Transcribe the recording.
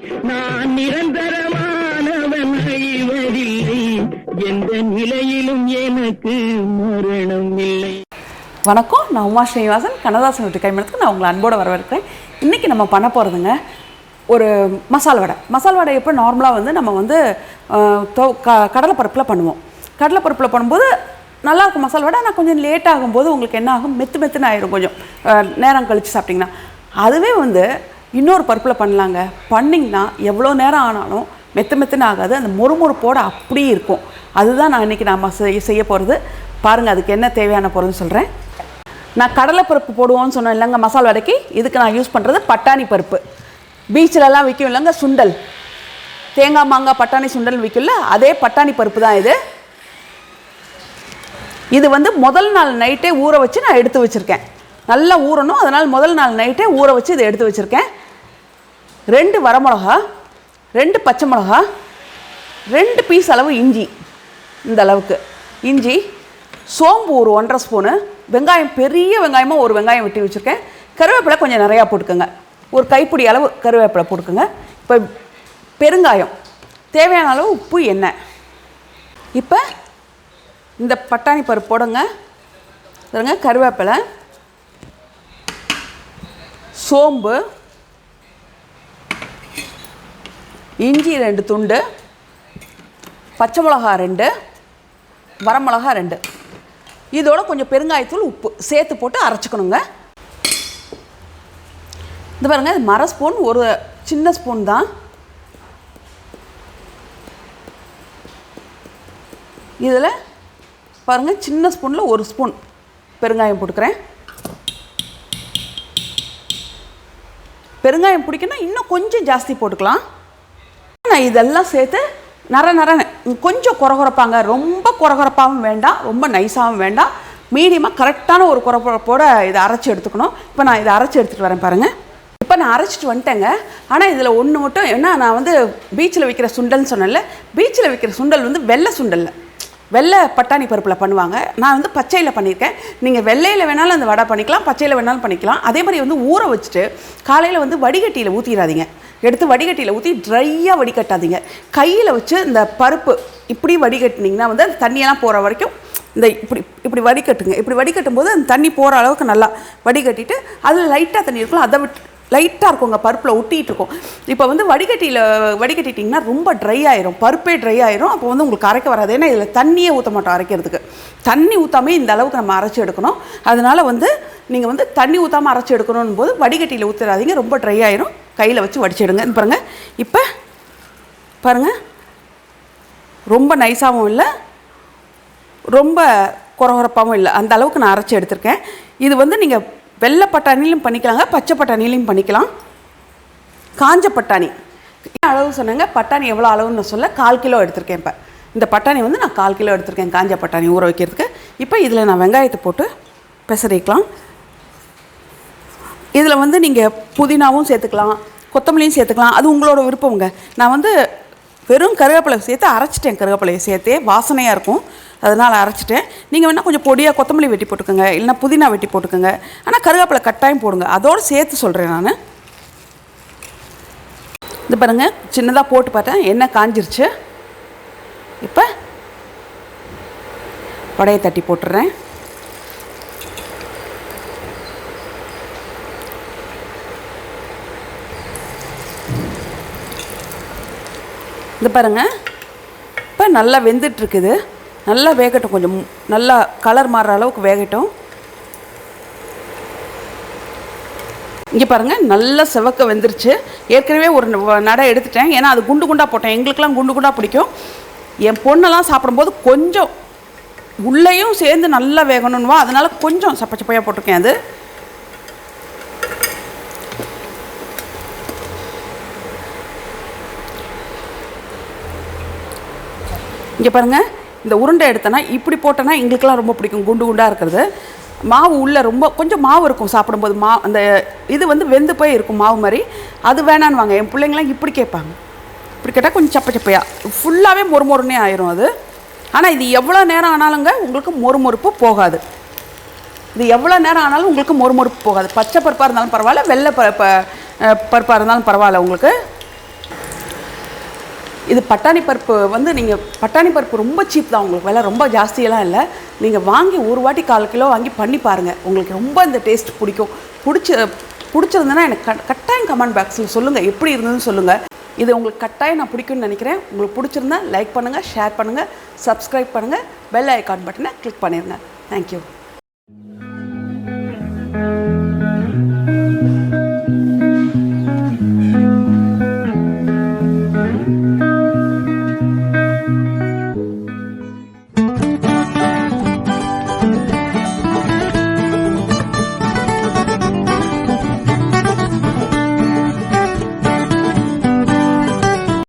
நான் நிரந்தரமானவன் அழிவதில்லை, எந்த நிலையிலும் எனக்கு மரணம் இல்லை. வணக்கம், நான் உமா ஸ்ரீனிவாசன். கண்ணதாசன் வீட்டு கைமணத்துக்கு நான் உங்களை அன்போடு வரவேற்கிறேன். இன்றைக்கி நம்ம பண்ண போகிறதுங்க ஒரு மசால் வடை. மசால் வடை எப்போ நார்மலாக வந்து நம்ம வந்து கடலைப்பருப்பில் பண்ணுவோம். கடலைப்பருப்பில் பண்ணும்போது நல்லாயிருக்கும் மசால் வடை. ஆனால் கொஞ்சம் லேட் ஆகும்போது உங்களுக்கு என்ன ஆகும், மெத்துன்னு ஆயிரும். கொஞ்சம் நேரம் கழித்து சாப்பிட்டிங்கன்னா அதுவே வந்து இன்னொரு பருப்பில் பண்ணலாங்க. பண்ணிங்கன்னா எவ்வளோ நேரம் ஆனாலும் மெத்துன்னு ஆகாது. அந்த மொறுமொறுப்போடு அப்படியே இருக்கும். அதுதான் நான் இன்றைக்கி நம்ம செய்ய போகிறது. பாருங்கள், அதுக்கு என்ன தேவையான பொருள்னு சொல்கிறேன். நான் கடலைப்பருப்பு போடுவோன்னு சொன்னேன் இல்லைங்க மசால் வடைக்கு. இதுக்கு நான் யூஸ் பண்ணுறது பட்டாணி பருப்பு. பீச்சிலலாம் விற்கும் இல்லைங்க சுண்டல், தேங்காய் மாங்காய் பட்டாணி சுண்டல் விற்கும்ல, அதே பட்டாணி பருப்பு தான் இது. இது வந்து முதல் நாள் நைட்டே ஊற வச்சு நான் எடுத்து வச்சுருக்கேன். நல்லா ஊறணும், அதனால் முதல் நாள் நைட்டே ஊற வச்சு இதை எடுத்து வச்சுருக்கேன். 2 வரமிளகா, 2 பச்சை மிளகா, 2 பீஸ் அளவு இஞ்சி, இந்த அளவுக்கு இஞ்சி, சோம்பு ஒரு 1½ ஸ்பூனு, வெங்காயம் பெரிய வெங்காயமாக ஒரு வெங்காயம் வெட்டி வச்சுருக்கேன். கருவேப்பிலை கொஞ்சம் நிறையா போட்டுக்கோங்க, ஒரு கைப்பிடி அளவு கருவேப்பிலை போட்டுக்கோங்க. இப்போ பெருங்காயம், தேவையான அளவு உப்பு, எண்ணெய். இப்போ இந்த பட்டாணி பருப்பு போடுங்க. பாருங்க, கருவேப்பிலை, சோம்பு, இஞ்சி 2 துண்டு, பச்சை மிளகா 2, வரமிளகா 2, இதோட கொஞ்சம் பெருங்காயத்தூள் உப்பு சேர்த்து போட்டு அரைச்சிக்கணுங்க. இது பாருங்க, இது மர ஸ்பூன், ஒரு சின்ன ஸ்பூன் தான். இதில் பாருங்கள், சின்ன ஸ்பூனில் 1 ஸ்பூன் பெருங்காயம் போட்டுக்கிறேன். பெருங்காயம் பிடிக்குன்னா இன்னும் கொஞ்சம் ஜாஸ்தி போட்டுக்கலாம். நான் இதெல்லாம் சேர்த்து நர கொஞ்சம் குறகுறப்பாங்க. ரொம்ப குறகுறப்பாகவும் வேண்டாம், ரொம்ப நைஸாகவும் வேண்டாம், மீடியமாக கரெக்டான ஒரு குறகுறப்போடு இதை அரைச்சி எடுத்துக்கணும். இப்போ நான் இதை அரைச்சி எடுத்துகிட்டு வரேன் பாருங்கள். இப்போ நான் அரைச்சிட்டு வந்துட்டேங்க. ஆனால் இதில் ஒன்று மட்டும், ஏன்னா நான் வந்து பீச்சில் விற்கிற சுண்டல்னு சொன்னேன்ல, பீச்சில் விற்கிற சுண்டல் வந்து வெள்ளை சுண்டலில், வெள்ளை பட்டாணி பருப்பில் பண்ணுவாங்க. நான் வந்து பச்சையில் பண்ணியிருக்கேன். நீங்கள் வெள்ளையில் வேணாலும் அந்த வடை பண்ணிக்கலாம், பச்சையில் வேணாலும் பண்ணிக்கலாம். அதே மாதிரி வந்து ஊற வச்சுட்டு காலையில் வந்து வடிகட்டியில் ஊற்றிடாதீங்க. எடுத்து வடிகட்டியில் ஊற்றி ட்ரையாக வடிகட்டாதீங்க. கையில் வச்சு இந்த பருப்பு இப்படி வடிகட்டினீங்கன்னா வந்து அந்த தண்ணியெல்லாம் போகிற வரைக்கும் இந்த இப்படி வடிகட்டுங்க. இப்படி வடிகட்டும் போது அந்த தண்ணி போகிற அளவுக்கு நல்லா வடிகட்டிட்டு அதில் லைட்டாக தண்ணி இருக்கும், அதை விட்டு லைட்டாக இருக்குங்க, பருப்பில் ஒட்டிகிட்டு இருக்கும். இப்போ வந்து வடிகட்டிட்டிங்கன்னா ரொம்ப ட்ரை ஆயிரும், பருப்பே ட்ரை ஆயிரும். அப்போ வந்து உங்களுக்கு அரைக்க வராது. ஏன்னா இதில் தண்ணியே ஊற்ற மாட்டோம் அரைக்கிறதுக்கு. தண்ணி ஊற்றாமே இந்த அளவுக்கு நம்ம அரைச்சி எடுக்கணும். அதனால் வந்து நீங்கள் வந்து தண்ணி ஊற்றாமல் அரைச்சி எடுக்கணும் போது வடிகட்டியில் ஊற்றிடாதீங்க, ரொம்ப ட்ரை ஆயிரும். கையில் வச்சு வடிச்சிடுங்க. பாருங்கள், இப்போ பாருங்கள், ரொம்ப நைஸாகவும் இல்லை, ரொம்ப குறகுறப்பாகவும் இல்லை, அந்த அளவுக்கு நான் அரைச்சி எடுத்திருக்கேன். இது வந்து நீங்கள் வெள்ளை பட்டாணிலையும் பண்ணிக்கலாங்க, பச்சை பட்டாணிலையும் பண்ணிக்கலாம். காஞ்ச பட்டாணி அளவு சொன்னாங்க. பட்டாணி எவ்வளோ அளவுன்னு நான் சொல்ல 1/4 கிலோ எடுத்திருக்கேன். இப்போ இந்த பட்டாணி வந்து நான் 1/4 கிலோ எடுத்திருக்கேன், காஞ்ச பட்டாணி ஊற வைக்கிறதுக்கு. இப்போ இதில் நான் வெங்காயத்தை போட்டு பெசரிக்கலாம். இதில் வந்து நீங்கள் புதினாவும் சேர்த்துக்கலாம், கொத்தமல்லியும் சேர்த்துக்கலாம், அது உங்களோட விருப்பங்க. நான் வந்து வெறும் கருவேப்பிலை சேர்த்து அரைச்சிட்டேன், கருவேப்பிலையை சேர்த்தே வாசனையாக இருக்கும், அதனால் அரைச்சிட்டேன். நீங்கள் வேணால் கொஞ்சம் பொடியாக கொத்தமல்லி வெட்டி போட்டுக்கோங்க, இல்லைனா புதினா வெட்டி போட்டுக்கோங்க. ஆனால் கருவேப்பிலை கட்டாயம் போடுங்க, அதோடு சேர்த்து சொல்கிறேன் நான். இது பாருங்கள், சின்னதாக போட்டு பார்த்தேன், எண்ணெய் காஞ்சிருச்சு. இப்போ வடையை தட்டி போட்டுடுறேன். இது பாருங்கள், இப்போ நல்லா வெந்துட்டுருக்குது. நல்லா வேகட்டும், கொஞ்சம் நல்லா கலர் மாறுற அளவுக்கு வேகட்டும். இங்கே பாருங்கள், நல்லா செவக்க வெந்துருச்சு. ஏற்கனவே ஒரு நடை எடுத்துட்டேன், ஏன்னா அது குண்டு குண்டாக போட்டேன். எங்களுக்கெல்லாம் குண்டு குண்டாக பிடிக்கும். என் பொண்ணெல்லாம் சாப்பிடும்போது கொஞ்சம் உள்ளேயும் சேர்ந்து நல்லா வேகணும்னுவா, அதனால் கொஞ்சம் சப்பையாக போட்டிருக்கேன். அது இங்கே பாருங்கள், இந்த உருண்டை எடுத்தேன்னா இப்படி போட்டேன்னா எங்களுக்கெல்லாம் ரொம்ப பிடிக்கும், குண்டு குண்டாக இருக்கிறது. மாவு உள்ளே ரொம்ப கொஞ்சம் மாவு இருக்கும் சாப்பிடும்போது, அந்த இது வந்து வெந்து போய் இருக்கும் மாவு மாதிரி, அது வேணான்னு வாங்க. என் பிள்ளைங்களாம் இப்படி கேட்பாங்க. இப்படி கேட்டால் கொஞ்சம் சப்பையாக ஃபுல்லாகவே மொறுமொறுனே ஆயிரும் அது. ஆனால் இது எவ்வளோ நேரம் ஆனாலுங்க உங்களுக்கு மொறுமொறுப்பு போகாது. இது எவ்வளோ நேரம் ஆனாலும் உங்களுக்கு மொறுமொறுப்பு போகாது. பச்சை பருப்பாக இருந்தாலும் பரவாயில்ல, வெள்ளை பருப்பாக இருந்தாலும் பரவாயில்ல உங்களுக்கு. இது பட்டாணி பருப்பு வந்து நீங்கள் பட்டாணி பருப்பு ரொம்ப சீப் தான், உங்களுக்கு விலை ரொம்ப ஜாஸ்தியெல்லாம் இல்லை. நீங்கள் வாங்கி ஒரு வாட்டி 1/4 கிலோ வாங்கி பண்ணி பாருங்கள், உங்களுக்கு ரொம்ப இந்த டேஸ்ட் பிடிக்கும். பிடிச்சிருந்தேன்னா எனக்கு கட்டாயம் கமெண்ட் பாக்ஸில் சொல்லுங்கள், எப்படி இருந்ததுன்னு சொல்லுங்கள். இது உங்களுக்கு கட்டாயம் நான் பிடிக்கும்னு நினைக்கிறேன். உங்களுக்கு பிடிச்சிருந்தா லைக் பண்ணுங்கள், ஷேர் பண்ணுங்கள், சப்ஸ்கிரைப் பண்ணுங்கள், பெல் ஐக்கான் பட்டனை கிளிக் பண்ணிடுங்க. தேங்க்யூ.